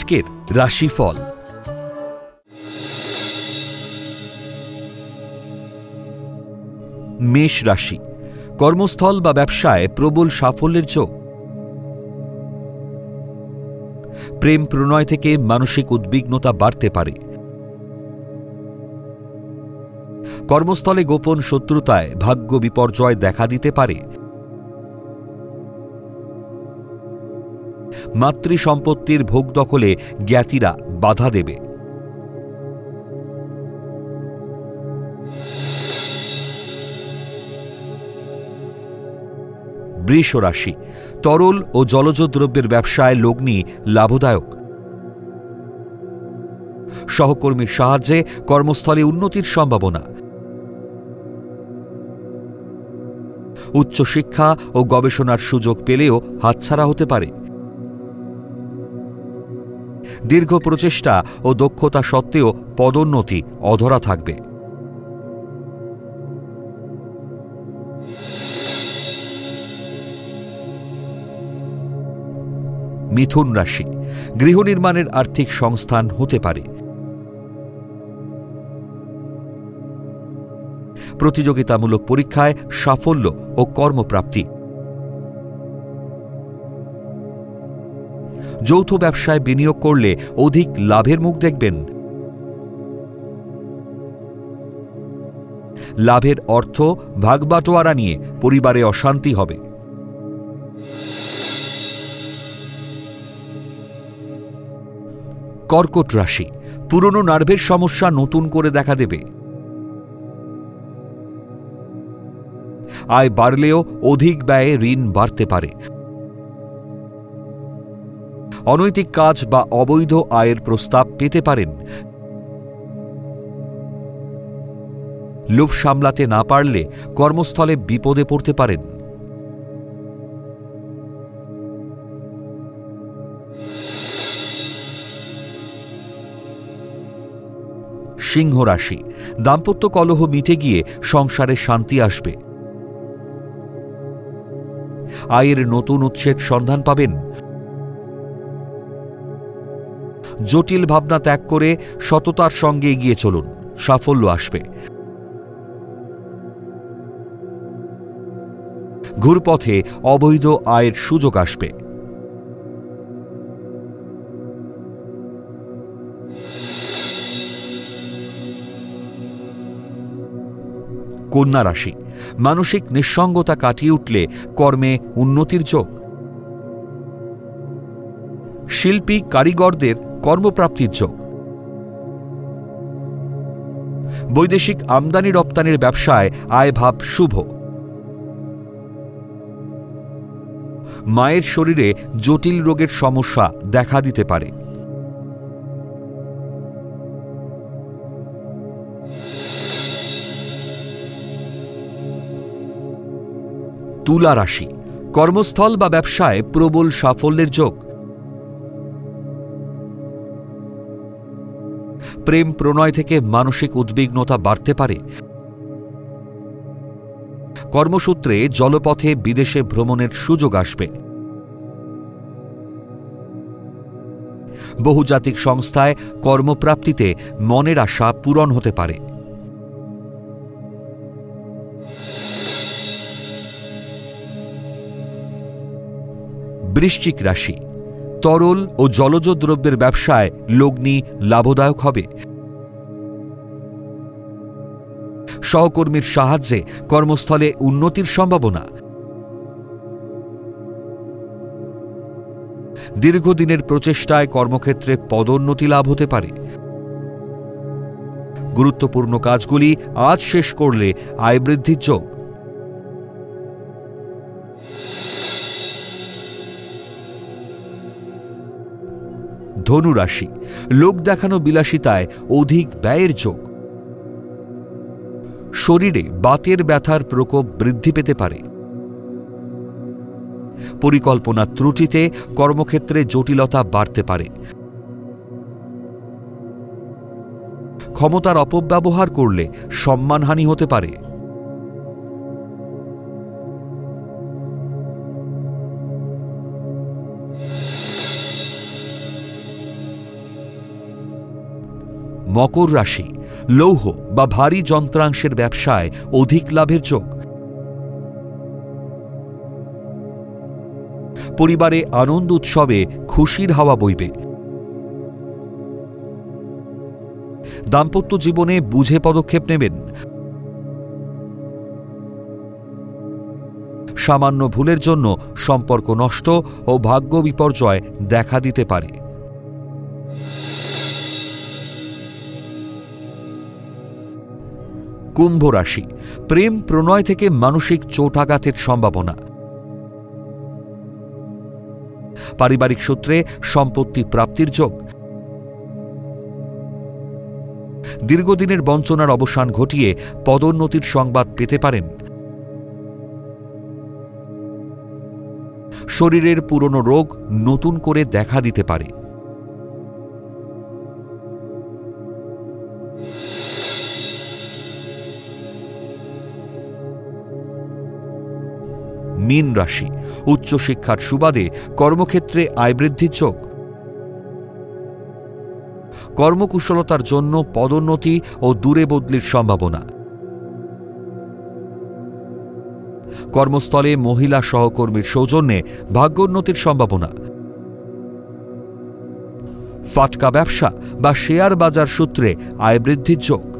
আজকের রাশিফল। মেষ রাশি, কর্মস্থল বা ব্যবসায় প্রবল সাফল্যের যোগ। প্রেম প্রণয় থেকে মানসিক উদ্বিগ্নতা বাড়তে পারে। কর্মস্থলে গোপন শত্রুতায় ভাগ্য বিপর্যয় দেখা দিতে পারে। মাতৃ সম্পত্তির ভোগ দখলে জ্ঞাতিরা বাধা দেবে। বৃষ রাশি, তরল ও জলজ দ্রব্যের ব্যবসায় লগ্নি লাভদায়ক। সহকর্মীর সাহায্যে কর্মস্থলে উন্নতির সম্ভাবনা। উচ্চশিক্ষা ও গবেষণার সুযোগ পেলেও হাতছাড়া হতে পারে। দীর্ঘ প্রচেষ্টা ও দক্ষতা সত্ত্বেও পদোন্নতি অধরা থাকবে। মিথুন রাশি, গৃহ নির্মাণের আর্থিক সংস্থান হতে পারে। প্রতিযোগিতামূলক পরীক্ষায় সাফল্য ও কর্মপ্রাপ্তি। যৌথ ব্যবসায় বিনিয়োগ করলে অধিক লাভের মুখ দেখবেন। লাভের অর্থ ভাগবাটোয়ারা নিয়ে পরিবারে অশান্তি হবে। কর্কট রাশি, পুরনো নার্ভের সমস্যা নতুন করে দেখা দেবে। আয় বাড়লেও অধিক ব্যয়ে ঋণ বাড়তে পারে। অনৈতিক কাজ বা অবৈধ আয়ের প্রস্তাব পেতে পারেন। লোভ সামলাতে না পারলে কর্মস্থলে বিপদে পড়তে পারেন। সিংহ রাশি, দাম্পত্য কলহ মিটে গিয়ে সংসারে শান্তি আসবে। আয়ের নতুন উৎসের সন্ধান পাবেন। জটিল ভাবনা ত্যাগ করে সততার সঙ্গে এগিয়ে চলুন, সাফল্য আসবে। ঘুরপথে অবৈধ আয়ের সুযোগ আসবে। কন্যা রাশি, মানসিক নিঃসঙ্গতা কাটিয়ে উঠলে কর্মে উন্নতির যোগ। শিল্পী কারিগরদের কর্মপ্রাপ্তির যোগ। বৈদেশিক আমদানি রপ্তানির ব্যবসায় আয়ভাব শুভ। মায়ের শরীরে জটিল রোগের সমস্যা দেখা দিতে পারে। তুলা রাশি, কর্মস্থল বা ব্যবসায় প্রবল সাফল্যের যোগ। প্রেম প্রণয় থেকে মানসিক উদ্বিগ্নতা বাড়তে পারে। কর্মসূত্রে জলপথে বিদেশে ভ্রমণের সুযোগ আসবে। বহুজাতিক সংস্থায় কর্মপ্রাপ্তিতে মনের আশা পূরণ হতে পারে। বৃশ্চিক রাশি, তরল ও জলজ দ্রব্যের ব্যবসায় লগ্নি লাভদায়ক হবে। সহকর্মীর সাহায্যে কর্মস্থলে উন্নতির সম্ভাবনা। দীর্ঘদিনের প্রচেষ্টায় কর্মক্ষেত্রে পদোন্নতি লাভ হতে পারে। গুরুত্বপূর্ণ কাজগুলি আজ শেষ করলে আয় বৃদ্ধির যোগ। ধনু রাশি, লোক দেখানো বিলাসিতায় অধিক ব্যয়ের যোগ। শরীরে বাতের ব্যথার প্রকোপ বৃদ্ধি পেতে পারে। পরিকল্পনা ত্রুটিতে কর্মক্ষেত্রে জটিলতা বাড়তে পারে। ক্ষমতার অপব্যবহার করলে সম্মানহানি হতে পারে। মকর রাশি, লৌহ বা ভারী যন্ত্রাংশের ব্যবসায় অধিক লাভের যোগ। পরিবারে আনন্দ উৎসবে খুশির হাওয়া বইবে। দাম্পত্য জীবনে বুঝে পদক্ষেপ নেবেন। সামান্য ভুলের জন্য সম্পর্ক নষ্ট ও ভাগ্য বিপর্যয় দেখা দিতে পারে। কুম্ভ রাশি, প্রেম প্রণয় থেকে মানসিক চোটাঘাতের সম্ভাবনা। পারিবারিক সূত্রে সম্পত্তি প্রাপ্তির যোগ। দীর্ঘদিনের বঞ্চনার অবসান ঘটিয়ে পদোন্নতির সংবাদ পেতে পারেন। শরীরের পুরনো রোগ নতুন করে দেখা দিতে পারে। মীন রাশি, উচ্চশিক্ষার সুবাদে কর্মক্ষেত্রে আয় বৃদ্ধির যোগ। কর্মকুশলতার জন্য পদোন্নতি ও দূরে বদলির সম্ভাবনা। কর্মস্থলে মহিলা সহকর্মীর সৌজন্যে ভাগ্যোন্নতির সম্ভাবনা। ফাটকা ব্যবসা বা শেয়ার বাজার সূত্রে আয় বৃদ্ধির যোগ।